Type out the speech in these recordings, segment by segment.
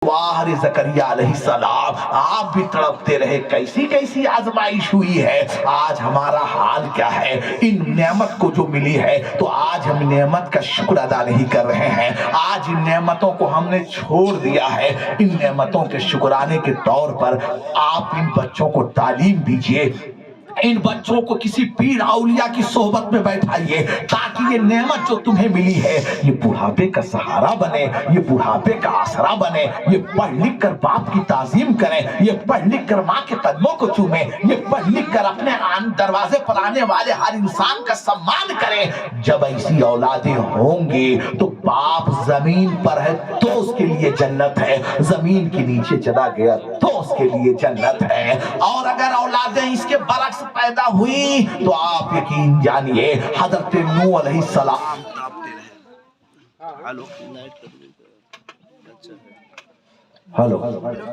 वाह रे ज़करिया अलैहिस्सलाम, आप भी तड़पते रहे, कैसी कैसी आजमाइश हुई है, आज हमारा हाल क्या है। इन नेमत को जो मिली है तो आज हम नेमत का शुक्र अदा नहीं कर रहे हैं, आज इन नेमतों को हमने छोड़ दिया है। इन नेमतों के शुक्राने के तौर पर आप इन बच्चों को तालीम दीजिए, इन बच्चों को किसी पीर औलिया की सोहबत में बैठाइए, ताकि ये नेमत जो तुम्हें मिली है ये बुढ़ापे का सहारा बने, ये बुढ़ापे का आसरा बने। ये पढ़ लिख कर बाप की ताजीम करें, ये पढ़ लिख कर माँ के कदमों को चूमे, ये पढ़ लिख कर अपने दरवाजे पर आने वाले हर इंसान का सम्मान करें। जब ऐसी औलादें होंगी तो बाप जमीन पर है तो उसके लिए जन्नत है, जमीन के नीचे चला गया तो उसके लिए जन्नत है। और अगर औलादें इसके बरक्स पैदा हुई तो आप यकीन जानिए हजरत नूह अलैहिस्सलाम, हेलो,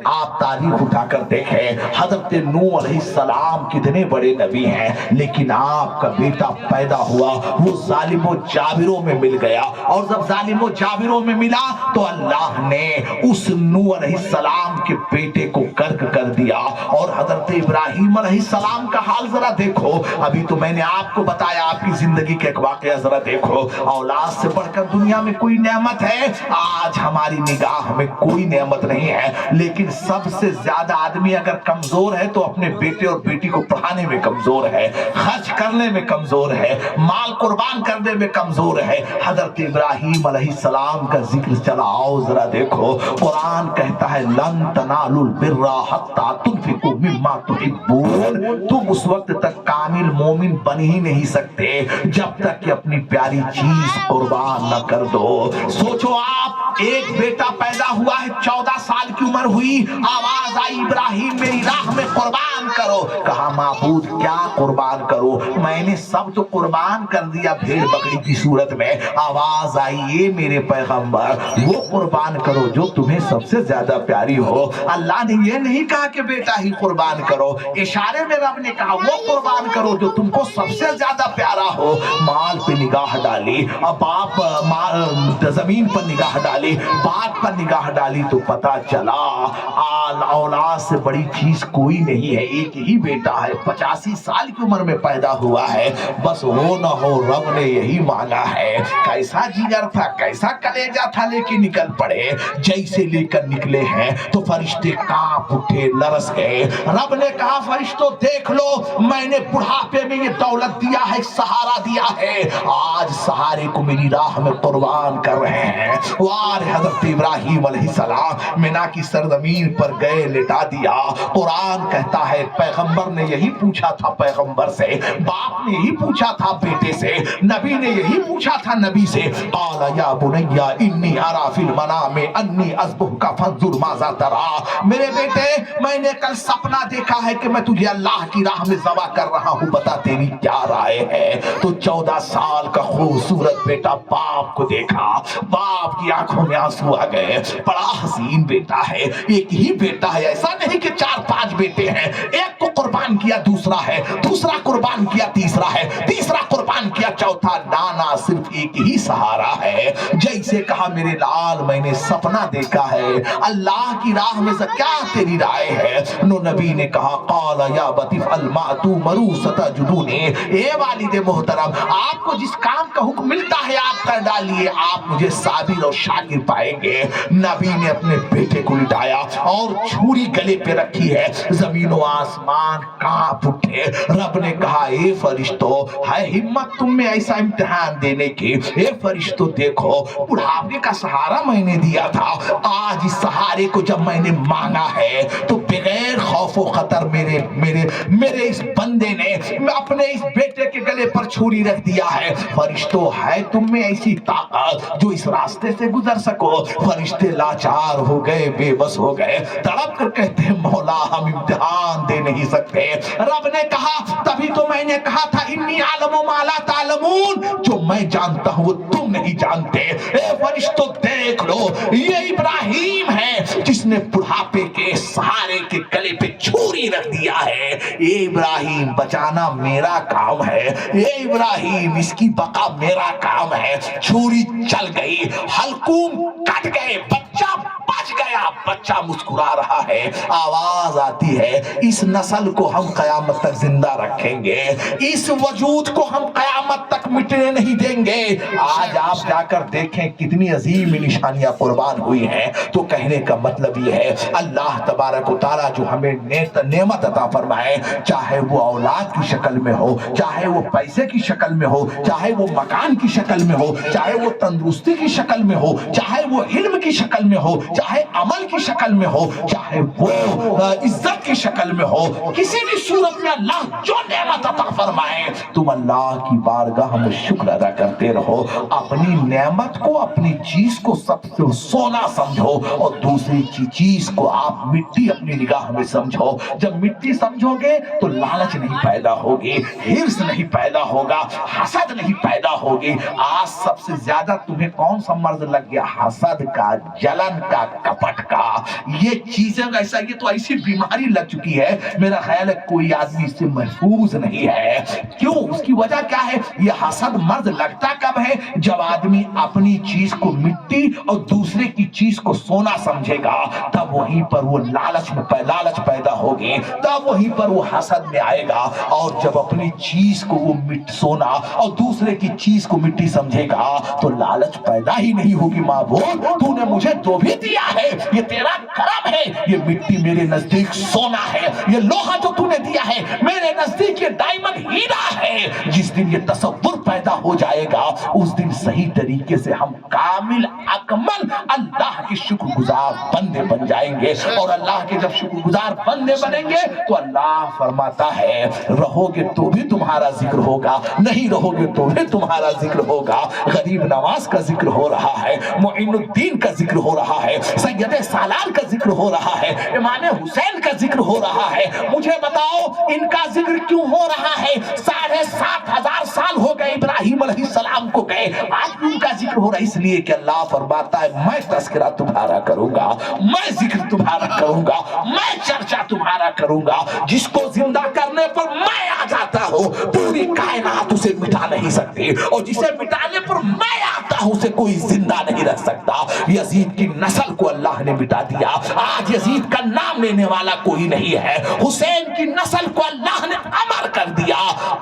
आप तारीख उठाकर देखें, हजरत नूह अलैहिस्सलाम कितने बड़े नबी हैं, लेकिन आपका बेटा पैदा हुआ वो जालिमों जाबिरों में मिल गया। और जब जालिमों जाबिरों में मिला तो अल्लाह ने उस नूह अलैहिस्सलाम के बेटे को कर्क कर दिया। और हजरत इब्राहीम अलैहिस्सलाम का हाल जरा देखो, अभी तो मैंने आपको बताया आपकी जिंदगी के एक वाकया, जरा देखो, औलाद से बढ़कर दुनिया में कोई नेमत है? आज हमारी निगाह में कोई नेमत नहीं है, लेकिन सबसे ज्यादा आदमी अगर कमजोर है तो अपने बेटे और बेटी को पढ़ाने में कमजोर है, खर्च करने में कमजोर है, माल कुर्बान करने में कमजोर है। हजरत इब्राहीम अलैहिस्सलाम का जिक्र चला, आओ जरा देखो, कुरान कहता है लन तनालुल बिर्रा हत्ता तुनफिकू मिम्मा तुहिब्बून, तुम उस वक्त तक कामिल मोमिन बन ही नहीं सकते जब तक कि अपनी प्यारी चीज कुर्बान न कर दो। सोचो आप, एक बेटा पैदा हुआ है, 14 साल की उम्र हुई, आवाज आई इब्राहिम मेरी राह में कुर्बान करो। कहा माबूद क्या कुर्बान करो, मैंने सब तो कुर्बान कर दिया भेड़ बकरी की सूरत में। आवाज आई ये मेरे पैगंबर वो कुर्बान करो जो तुम्हें सबसे ज्यादा प्यारी हो। अल्लाह ने ये नहीं कहा कि बेटा ही कुर्बान करो, इशारे में रब ने कहा वो कुर्बान करो जो तुमको सबसे ज्यादा प्यारा हो। माल पे निगाह डाली, अब बाप जमीन पर निगाह डाली, बाप पर निगाह डाली तो पता चला औलाद से बड़ी चीज कोई नहीं है। एक ही बेटा है, 85 साल की उम्र में पैदा हुआ है, बस हो ना हो रब ने यही मांगा है। कैसा जिगर था, कैसा कलेजा था, लेके निकल पड़े। जैसे लेकर निकले हैं तो फरिश्ते कांप उठे, लरस गए। रब ने कहा फरिश्तों देख लो, मैंने बुढ़ापे में ये दौलत दिया है, सहारा दिया है, आज सहारे को मेरी राह में कुर्बान कर रहे हैं। वार हजरत इब्राहीम अलैहिस्सलाम मिना की सरजमीन पर गए, लिटा दिया। कुरान कहता है पैगंबर ने यही पूछा था पैगंबर से, बाप ने यही पूछा था बेटे से, नबी ने यही पूछा था नबी से। क़ाला या बुनैया इन्नी अरा फिल मनामी अन्नी अज़बहुका फंजुर माज़ा तरा, मेरे बेटे मैंने कल सपना देखा है कि मैं तुझे अल्लाह की राह में ज़बह कर रहा हूँ, बता तेरी क्या राय है। तो 14 साल का खूबसूरत बेटा बाप को देखा, बाप की आंखों में आंसू आ गए। बड़ा हसीन बेटा है, एक ही बेटा है, ऐसा नहीं कि 4-5 बेटे हैं। एक को कुर्बान किया दूसरा है, दूसरा कुर्बान किया तीसरा है, तीसरा कुर्बान किया चौथा। नाना सिर्फ एक ही सहारा है। जैसे कहा मेरे लाल मैंने सपना देखा है, अल्लाह की राह में से क्या तेरी राय है। नो नबी ने कहा क़ाला या बतिफ अलमातु मरू सतजुदूनी, ए वालिद मोहतरम आपको जिस काम का हुक्म मिलता है आप कर डालिए, आप मुझे साबिर और शाकिर पाएंगे। नबी ने अपने बेटे को लिटाया और छुरी गले पे रखी है, जमीन व आसमान कांप उठे। रब ने कहा ए फरिश्तों है हिम्मत तुम में ऐसा इम्तिहान देने की। ए फरिश्तों देखो बुढ़ापे का सहारा मैंने दिया था, आज इस सहारे को जब मैंने मांगा है तो बगैर खौफ व खतर मेरे इस बंदे ने अपने इस बेटे के गले पर छुरी रख दिया है। फरिश्तों है तुम में ऐसी ताकत जो इस रास्ते से गुजर सको। फरिश्ते लाचार हो गए, बेबस हो गए, तड़प कर कहते हैं मौला हम इम्तिहान दे नहीं सकते। रब ने कहा तभी तो मैंने कहा था इन्नी आलमु मा ला तालमून, जो मैं जानता हूं वो तुम नहीं जानते। ए फरिश्तों देख लो ये इब्राहीम है जिसने बुढ़ापे के सहारे के गले पे छुरी रख दिया है। ये इब्राहीम बचाना मेरा काम है, ये इब्राहीम इसकी बका मेरा काम है। छुरी चल गई, हलकूम कट गए, बच्चा बच गया। نیا بچہ مسکرا رہا ہے، آواز آتی ہے اس نسل کو ہم قیامت تک زندہ رکھیں گے، اس وجود کو ہم قیامت تک مٹنے نہیں دیں گے۔ آج آپ جا کر دیکھیں کتنی عظیم نشانیاں قربان ہوئی ہیں۔ تو کہنے کا مطلب یہ ہے اللہ تبارک و تعالیٰ جو ہمیں نعمت عطا فرمائے، چاہے وہ اولاد کی شکل میں ہو، چاہے وہ پیسے کی شکل میں ہو، چاہے وہ مکان کی شکل میں ہو، چاہے وہ تندرستی کی شکل میں ہو، چاہے وہ علم کی شکل میں ہو، چاہے عمل کی شکل میں ہو، چاہے وہ عزت کی شکل میں ہو، کسی بھی صورت میں اللہ جو نعمت عطا فرمائے تم اللہ کی بارگاہ میں شکر ادا کرتے رہو۔ اپنی نعمت کو، اپنی چیز کو سب سے سونا سمجھو اور دوسری چیز کو آپ مٹی اپنی نگاہ میں سمجھو۔ جب مٹی سمجھو گے تو لالچ نہیں پیدا ہوگی، ہرس نہیں پیدا ہوگا، حسد نہیں پیدا ہوگی۔ آج سب سے زیادہ تمہیں کون سا مرض لگ گیا؟ حسد کا، جلن کا، کپٹ کا۔ یہ چیزیں ایسا، یہ تو ایسی بیماری لگ چکی ہے، میرا خیال ہے کوئی آدمی اس سے محفوظ نہیں ہے۔ کیوں؟ اس کی وجہ کیا ہے؟ یہ حسد مرض لگتا کب ہے؟ جب آدمی اپنی چیز کو مٹی اور دوسرے کی چیز کو سونا سمجھے گا، تب وہیں پر وہ لالچ پیدا ہوگی، تب وہیں پر وہ حسد میں آئے گا۔ اور جب اپنی چیز کو وہ سونا اور دوسرے کی چیز کو مٹی سمجھے گا تو لالچ پیدا ہی نہیں ہوگی۔ معبود تو نے مجھے جو بھی دیا ہے یہ تیرا کرم ہے، یہ مٹی میرے نزدیک سونا ہے، یہ لوہا جو تو نے دیا ہے میرے نزدیک یہ ڈائمنڈ ہیرا ہے۔ جس دن یہ تصور پیدا ہو جائے گا اس دن صحیح طریقے سے ہم کامل اکمل اللہ کے شکر گزار بندے بن جائیں گے۔ اور اللہ کے جب شکر گزار بندے بنیں گے تو اللہ فرماتا ہے رہو گے تو بھی تمہارا ذکر ہوگا، نہیں رہو گے تو بھی تمہارا ذکر ہوگا۔ غریب نواز کا ذکر ہو رہا ہے، معین الدین کا ذکر ہو رہا ہے، سید سالار کا ذکر ہو رہا ہے، امام حسین کا ذکر ہو رہا ہے۔ مجھے بتاؤ ان کا ذکر کیوں ہو رہا ہے؟ 7,500 سال ہو گئے ابراہیم علیہ السلام کو گئے، آج بھی ان کا ذکر ہو رہا ہے، اس لیے کہ اللہ فرماتا ہے میں تذکرہ تمہارا کروں گا، میں ذکر تمہارا کروں گا، میں چرچا تمہارا کروں گا۔ جس کو زندہ کرنے پر میں آ جاتا ہوں پوری کائنات اسے مٹا نہیں سکتی، اور جسے مٹانے پر میں آتا ہوں اسے کوئی زندہ نہیں رکھ سکتا۔ یزید کی نسل کو اللہ نے مٹا دیا، آج یزید کا نام لینے والا کوئی نہیں ہے۔ حسین کی نسل کو اللہ نے امر کر دیا،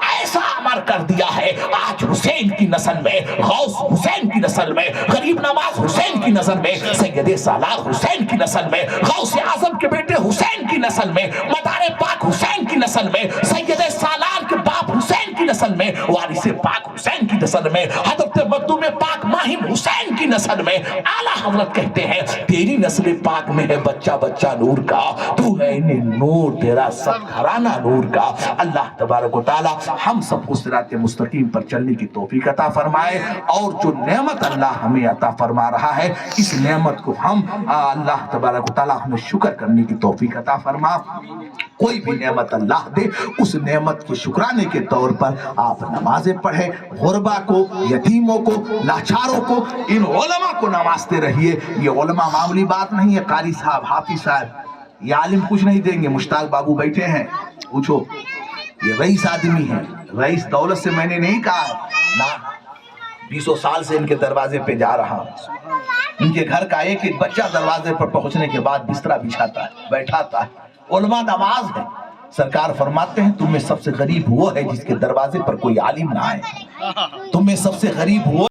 ایسا امر کر دیا ہے آج حسین کی نسل میں، غوث حسین کی نسل میں، غریب نواز حسین کی نسل میں، سید سالار حسین کی نسل میں، غوث اعظم کے بیٹے حسین کی نسل میں، مدار پاک حسین کی نسل میں، سید سالار کے باپ حسین کی نسل میں، وارث پاک حسین کی نسل میں، حضرت مخدوم پاک ماہم حسین کی نسل میں۔ اعلیٰ حضرت کہتے ہیں تیری نسل پاک میں ہے بچہ بچہ نور کا، تو ہے انہیں نور تیرا سب گھرانہ نور کا۔ اللہ تبارک و تعالی ہم سب کو صراط مستقیم پر چلنے کی توفیق عطا فرمائے، اور جو نعمت اللہ ہمیں عطا فرما رہا ہے اس نعمت کو ہم اللہ تبارک و تعالی ہمیں شکر کرنے کی توفیق عطا فرما۔ کوئی بھی نعمت اللہ دے اس نعمت کے شکرانے کے طور پر آپ نمازیں پڑھیں، غربا کو، یتیموں کو، لاچاروں کو، ان علماء کو نوازتے رہیے۔ یہ علماء معمولی بات نہیں ہے، قاری صاحب، حافظ صاحب، یہ عالم کچھ نہیں دیں گے۔ مشتاق بابو بیٹھے ہیں، پوچھو، یہ رئیس آدمی ہے، رئیس دولت سے میں نے نہیں کہا نا، 20 سال سے ان کے دروازے پہ جا رہا ہوں۔ ان کے گھر کا ایک ایک بچہ دروازے پر پہنچنے کے بعد بسترا بچھاتا ہے، بیٹھاتا ہے۔ علماء نواز ہے، سرکار فرماتے ہیں تم میں سب سے غریب وہ ہے جس کے دروازے پر کوئی عالم نہ آئے، تم میں سب سے غریب وہ